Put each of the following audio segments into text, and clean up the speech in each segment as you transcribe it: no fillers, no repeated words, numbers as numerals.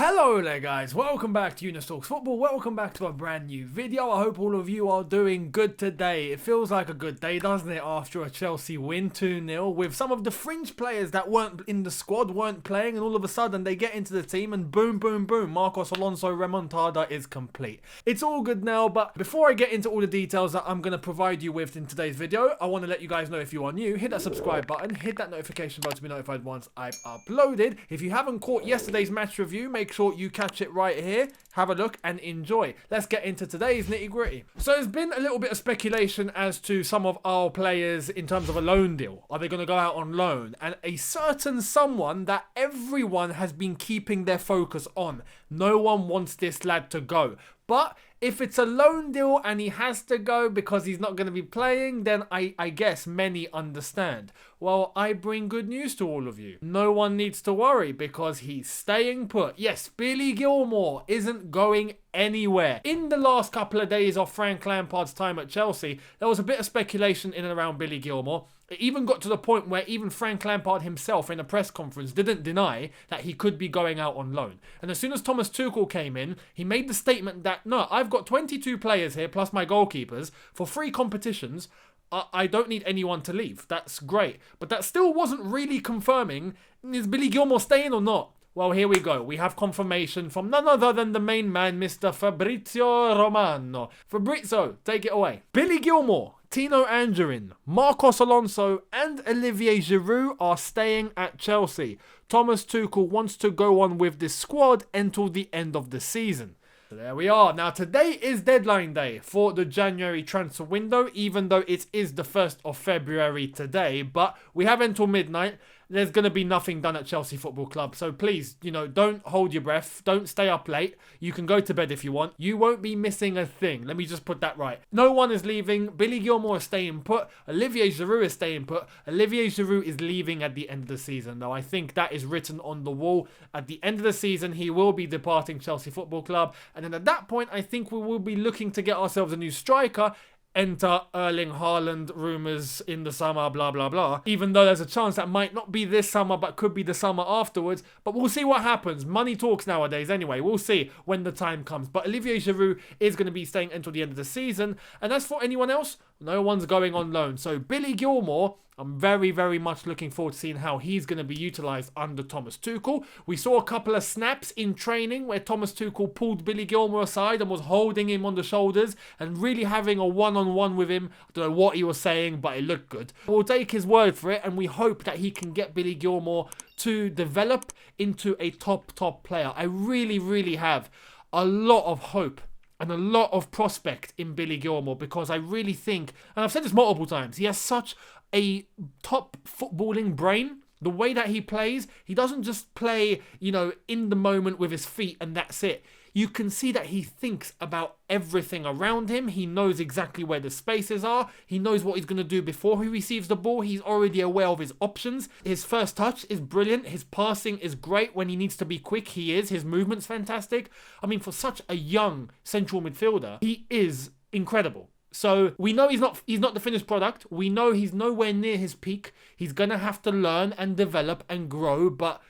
Hello there guys, welcome back to Eunice Talks Football, welcome back to a brand new video. I hope all of you are doing good today. It feels like a good day, doesn't it, after a Chelsea win 2-0 with some of the fringe players that weren't in the squad, weren't playing, and all of a sudden they get into the team and boom, boom, boom, Marcos Alonso remontada is complete. It's all good now, but before I get into all the details that I'm going to provide you with in today's video, I want to let you guys know if you are new, hit that subscribe button, hit that notification bell to be notified once I've uploaded. If you haven't caught yesterday's match review, make sure you catch it right here, have a look and enjoy. Let's get into today's nitty gritty. So there's been a little bit of speculation as to some of our players in terms of a loan deal. Are they going to go out on loan? And a certain someone that everyone has been keeping their focus on. No one wants this lad to go. But if it's a loan deal and he has to go because he's not going to be playing, then I guess many understand. Well, I bring good news to all of you. No one needs to worry because he's staying put. Yes, Billy Gilmour isn't going anywhere. In the last couple of days of Frank Lampard's time at Chelsea, there was a bit of speculation in and around Billy Gilmour. It even got to the point where even Frank Lampard himself in a press conference didn't deny that he could be going out on loan. And as soon as Thomas Tuchel came in, he made the statement that, no, I've got 22 players here plus my goalkeepers for 3 competitions. I don't need anyone to leave. That's great. But that still wasn't really confirming, is Billy Gilmour staying or not? Well, here we go. We have confirmation from none other than the main man, Mr. Fabrizio Romano. Fabrizio, take it away. Billy Gilmour, Tino Anjorin, Marcos Alonso and Olivier Giroud are staying at Chelsea. Thomas Tuchel wants to go on with this squad until the end of the season. So there we are. Now today is deadline day for the January transfer window, even though it is the 1st of February today, but we have until midnight. There's going to be nothing done at Chelsea Football Club. So please, don't hold your breath. Don't stay up late. You can go to bed if you want. You won't be missing a thing. Let me just put that right. No one is leaving. Billy Gilmour is staying put. Olivier Giroud is staying put. Olivier Giroud is leaving at the end of the season, though. I think that is written on the wall. At the end of the season, he will be departing Chelsea Football Club. And then at that point, I think we will be looking to get ourselves a new striker. Enter Erling Haaland rumours in the summer, blah, blah, blah. Even though there's a chance that might not be this summer, but could be the summer afterwards. But we'll see what happens. Money talks nowadays anyway. We'll see when the time comes. But Olivier Giroud is going to be staying until the end of the season. And as for anyone else, no one's going on loan. So Billy Gilmour, I'm very, very much looking forward to seeing how he's going to be utilised under Thomas Tuchel. We saw a couple of snaps in training where Thomas Tuchel pulled Billy Gilmour aside and was holding him on the shoulders and really having a one-on-one with him. I don't know what he was saying, but it looked good. We'll take his word for it, and we hope that he can get Billy Gilmour to develop into a top player. I really, really have a lot of hope and a lot of prospect in Billy Gilmour because I really think, and I've said this multiple times, he has such a top footballing brain. The way that he plays, he doesn't just play, in the moment with his feet and that's it. You can see that he thinks about everything around him. He knows exactly where the spaces are. He knows what he's going to do before he receives the ball. He's already aware of his options. His first touch is brilliant. His passing is great. When he needs to be quick, he is. His movement's fantastic. I mean, for such a young central midfielder, he is incredible. So we know he's not the finished product. We know he's nowhere near his peak. He's going to have to learn and develop and grow. But,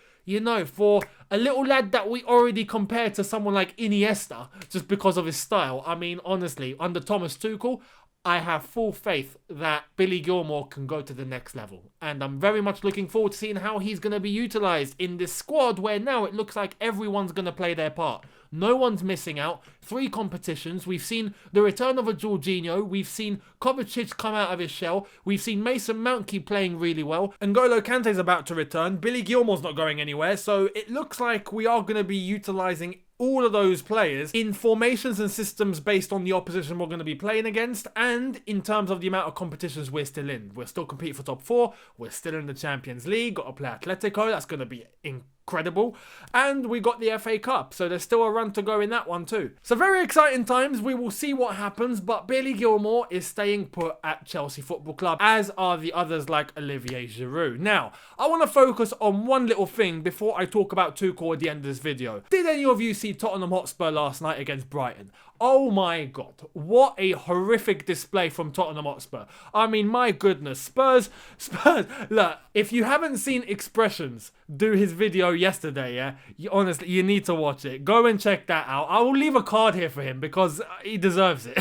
for a little lad that we already compare to someone like Iniesta just because of his style, I mean, honestly, under Thomas Tuchel, I have full faith that Billy Gilmour can go to the next level. And I'm very much looking forward to seeing how he's going to be utilised in this squad where now it looks like everyone's going to play their part. No one's missing out. 3 competitions. We've seen the return of a Jorginho. We've seen Kovacic come out of his shell. We've seen Mason Mount keep playing really well. N'Golo Kante's about to return. Billy Gilmour's not going anywhere. So it looks like we are going to be utilising all of those players in formations and systems based on the opposition we're going to be playing against and in terms of the amount of competitions we're still in. We're still competing for top 4. We're still in the Champions League. Got to play Atletico. That's going to be incredible. And we got the FA Cup. So there's still a run to go in that one too. So very exciting times. We will see what happens. But Billy Gilmour is staying put at Chelsea Football Club, as are the others like Olivier Giroud. Now, I want to focus on one little thing before I talk about Tuchel at the end of this video. Did any of you see Tottenham Hotspur last night against Brighton? Oh my God, what a horrific display from Tottenham Hotspur. I mean, my goodness, Spurs, look, if you haven't seen Expressions do his video yesterday, yeah, honestly, you need to watch it. Go and check that out. I will leave a card here for him because he deserves it.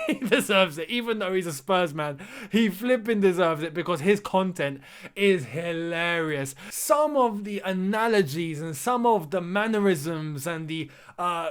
He deserves it, even though he's a Spurs man. He flipping deserves it because his content is hilarious. Some of the analogies and some of the mannerisms and the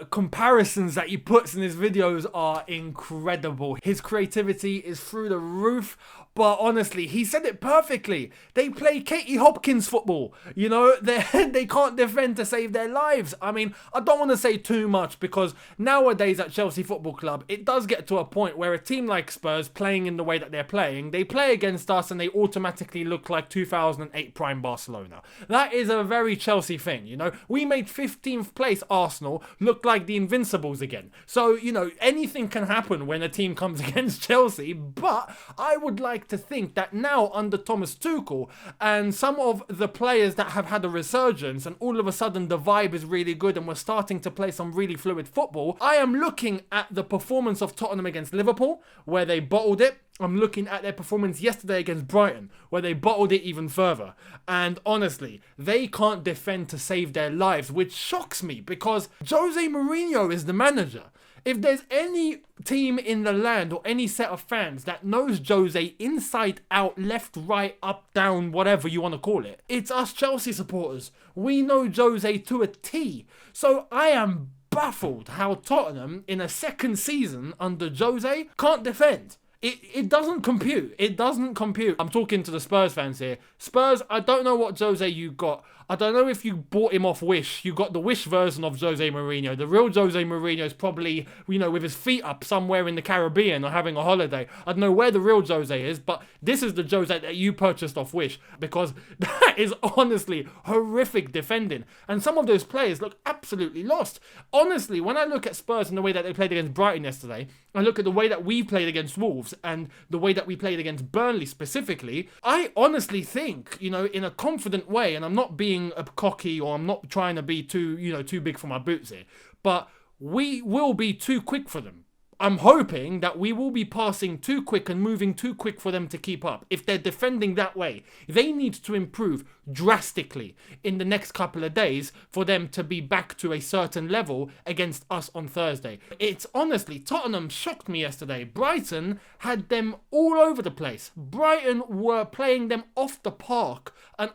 comparisons that he puts in his videos are incredible. His creativity is through the roof. But honestly, he said it perfectly. They play Katie Hopkins football. You know, they can't defend to save their lives. I mean, I don't want to say too much because nowadays at Chelsea Football Club, it does get to a point where a team like Spurs playing in the way that they're playing, they play against us and they automatically look like 2008 prime Barcelona. That is a very Chelsea thing, you know. We made 15th place Arsenal look like the Invincibles again. So, you know, anything can happen when a team comes against Chelsea, but I would like to think that now under Thomas Tuchel and some of the players that have had a resurgence and all of a sudden the vibe is really good and we're starting to play some really fluid football, I am looking at the performance of Tottenham against Liverpool where they bottled it. I'm looking at their performance yesterday against Brighton, where they bottled it even further. And honestly, they can't defend to save their lives, which shocks me because Jose Mourinho is the manager. If there's any team in the land or any set of fans that knows Jose inside out, left, right, up, down, whatever you want to call it, it's us Chelsea supporters. We know Jose to a T. So I am baffled how Tottenham, in a second season under Jose, can't defend. It doesn't compute. It doesn't compute. I'm talking to the Spurs fans here. Spurs, I don't know what Jose you got. I don't know if you bought him off Wish. You got the Wish version of Jose Mourinho. The real Jose Mourinho is probably, you know, with his feet up somewhere in the Caribbean or having a holiday. I don't know where the real Jose is, but this is the Jose that you purchased off Wish because that is honestly horrific defending. And some of those players look absolutely lost. Honestly, when I look at Spurs and the way that they played against Brighton yesterday, I look at the way that we played against Wolves and the way that we played against Burnley specifically, I honestly think, you know, in a confident way, and I'm not being a cocky or I'm not trying to be too big for my boots here, but we will be too quick for them. I'm hoping that we will be passing too quick and moving too quick for them to keep up. If they're defending that way, they need to improve drastically in the next couple of days for them to be back to a certain level against us on Thursday. It's honestly, Tottenham shocked me yesterday. Brighton had them all over the place. Brighton were playing them off the park and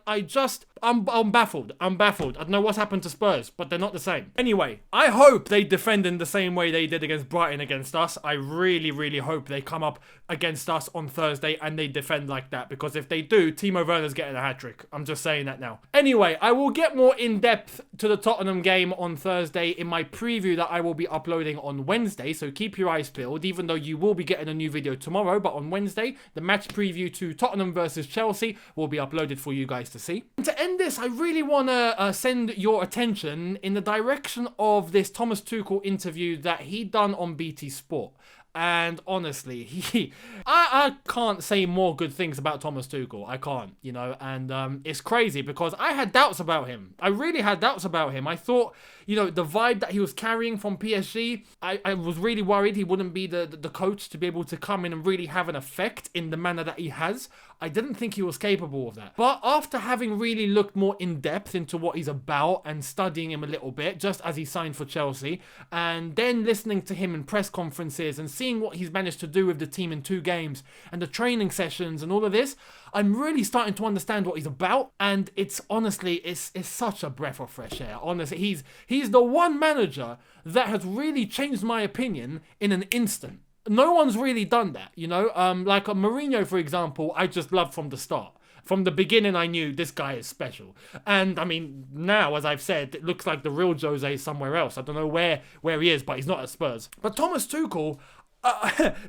I'm baffled. I'm baffled. I don't know what's happened to Spurs, but they're not the same. Anyway, I hope they defend in the same way they did against Brighton against us. I really, really hope they come up against us on Thursday and they defend like that, because if they do, Timo Werner's getting a hat-trick. I'm just saying that now. Anyway, I will get more in-depth to the Tottenham game on Thursday in my preview that I will be uploading on Wednesday, so keep your eyes peeled, even though you will be getting a new video tomorrow, but on Wednesday, the match preview to Tottenham versus Chelsea will be uploaded for you guys to see. And to end this, I really want to send your attention in the direction of this Thomas Tuchel interview that he done on BT Sport. And honestly, I can't say more good things about Thomas Tuchel. I can't, you know, and it's crazy because I had doubts about him. I really had doubts about him. I thought, you know, the vibe that he was carrying from PSG, I was really worried he wouldn't be the coach to be able to come in and really have an effect in the manner that he has. I didn't think he was capable of that. But after having really looked more in depth into what he's about and studying him a little bit, just as he signed for Chelsea, and then listening to him in press conferences and seeing what he's managed to do with the team in 2 games and the training sessions and all of this, I'm really starting to understand what he's about. And it's honestly, it's such a breath of fresh air. Honestly, he's the one manager that has really changed my opinion in an instant. No one's really done that, you know? Like a Mourinho, for example, I just loved from the start. From the beginning, I knew this guy is special. And, I mean, now, as I've said, it looks like the real Jose is somewhere else. I don't know where he is, but he's not at Spurs. But Thomas Tuchel,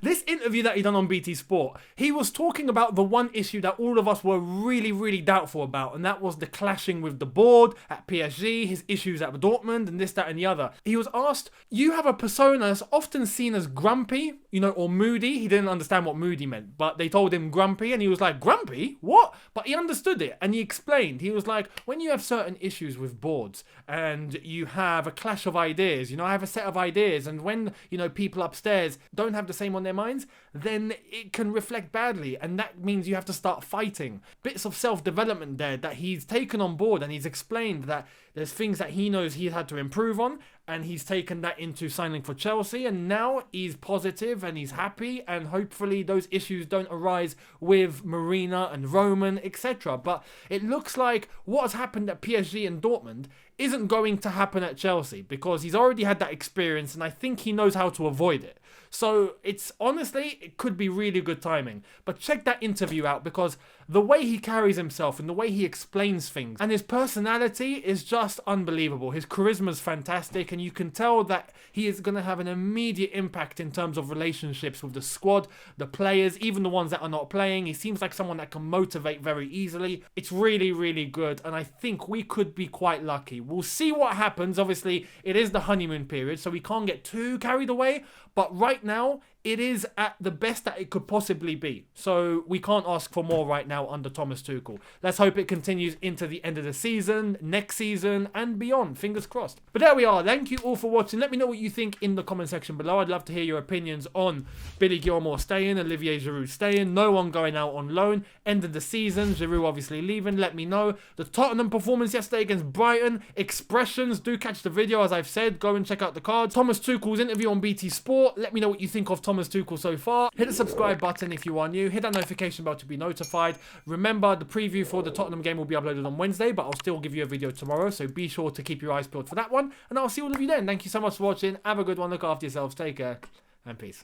This interview that he done on BT Sport, he was talking about the one issue that all of us were really, really doubtful about, and that was the clashing with the board at PSG, his issues at Dortmund, and this, that, and the other. He was asked, you have a persona that's often seen as grumpy, or moody. He didn't understand what moody meant, but they told him grumpy, and he was like, grumpy? What? But he understood it, and he explained. He was like, when you have certain issues with boards, and you have a clash of ideas, I have a set of ideas, and when, people upstairs don't have the same on their minds, then it can reflect badly, and that means you have to start fighting. Bits of self-development there that he's taken on board, and he's explained that there's things that he knows he had to improve on, and he's taken that into signing for Chelsea, and now he's positive and he's happy, and hopefully those issues don't arise with Marina and Roman, etc. But it looks like what has happened at PSG and Dortmund isn't going to happen at Chelsea, because he's already had that experience, and I think he knows how to avoid it. So it's honestly, it could be really good timing. But check that interview out, because the way he carries himself and the way he explains things and his personality is just unbelievable. His charisma is fantastic, and you can tell that he is going to have an immediate impact in terms of relationships with the squad, the players, even the ones that are not playing. He seems like someone that can motivate very easily. It's really, really good, and I think we could be quite lucky. We'll see what happens. Obviously, it is the honeymoon period, so we can't get too carried away, but right now, it is at the best that it could possibly be. So we can't ask for more right now under Thomas Tuchel. Let's hope it continues into the end of the season, next season, and beyond. Fingers crossed. But there we are. Thank you all for watching. Let me know what you think in the comment section below. I'd love to hear your opinions on Billy Gilmour staying, Olivier Giroud staying, no one going out on loan, end of the season, Giroud obviously leaving. Let me know. The Tottenham performance yesterday against Brighton, expressions. Do catch the video, as I've said. Go and check out the cards. Thomas Tuchel's interview on BT Sport. Let me know what you think of Thomas Tuchel so far. Hit the subscribe button if you are new. Hit that notification bell to be notified. Remember, the preview for the Tottenham game will be uploaded on Wednesday, but I'll still give you a video tomorrow, so be sure to keep your eyes peeled for that one, and I'll see all of you then. Thank you so much for watching. Have a good one. Look after yourselves. Take care, and peace.